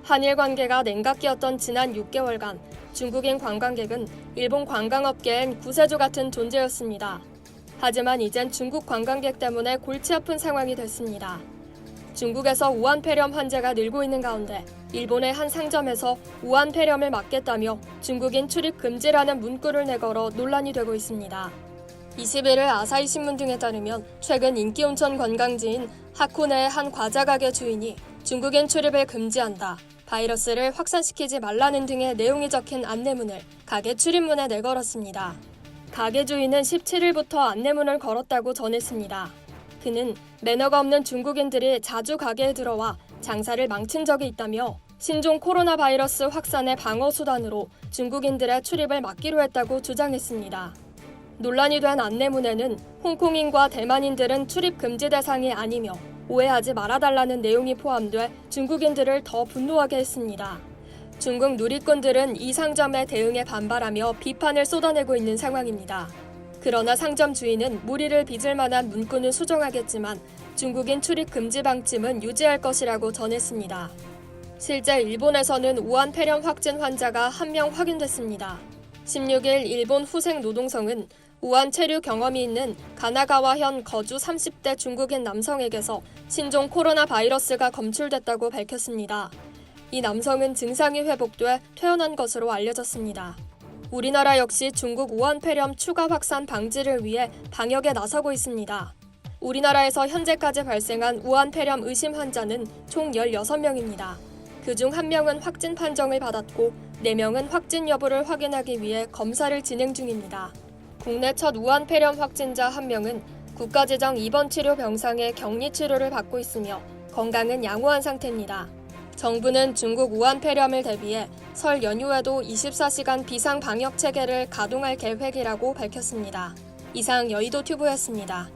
한일 관계가 냉각기였던 지난 6개월간 중국인 관광객은 일본 관광업계엔 구세주 같은 존재였습니다. 하지만 이젠 중국 관광객 때문에 골치 아픈 상황이 됐습니다. 중국에서 우한폐렴 환자가 늘고 있는 가운데 일본의 한 상점에서 우한폐렴을 막겠다며 중국인 출입 금지라는 문구를 내걸어 논란이 되고 있습니다. 21일 아사히 신문 등에 따르면 최근 인기 온천 관광지인 하코네의 한 과자 가게 주인이 중국인 출입을 금지한다, 바이러스를 확산시키지 말라는 등의 내용이 적힌 안내문을 가게 출입문에 내걸었습니다. 가게 주인은 17일부터 안내문을 걸었다고 전했습니다. 그는 매너가 없는 중국인들이 자주 가게에 들어와 장사를 망친 적이 있다며 신종 코로나 바이러스 확산의 방어 수단으로 중국인들의 출입을 막기로 했다고 주장했습니다. 논란이 된 안내문에는 홍콩인과 대만인들은 출입 금지 대상이 아니며 오해하지 말아달라는 내용이 포함돼 중국인들을 더 분노하게 했습니다. 중국 누리꾼들은 이 상점의 대응에 반발하며 비판을 쏟아내고 있는 상황입니다. 그러나 상점 주인은 무리를 빚을 만한 문구는 수정하겠지만 중국인 출입 금지 방침은 유지할 것이라고 전했습니다. 실제 일본에서는 우한폐렴 확진 환자가 1명 확인됐습니다. 16일 일본 후생 노동성은 우한 체류 경험이 있는 가나가와현 거주 30대 중국인 남성에게서 신종 코로나 바이러스가 검출됐다고 밝혔습니다. 이 남성은 증상이 회복돼 퇴원한 것으로 알려졌습니다. 우리나라 역시 중국 우한폐렴 추가 확산 방지를 위해 방역에 나서고 있습니다. 우리나라에서 현재까지 발생한 우한폐렴 의심 환자는 총 16명입니다. 그중 1명은 확진 판정을 받았고 4명은 확진 여부를 확인하기 위해 검사를 진행 중입니다. 국내 첫 우한폐렴 확진자 1명은 국가지정 입원치료 병상에 격리치료를 받고 있으며 건강은 양호한 상태입니다. 정부는 중국 우한폐렴을 대비해 설 연휴에도 24시간 비상방역 체계를 가동할 계획이라고 밝혔습니다. 이상 여의도 튜브였습니다.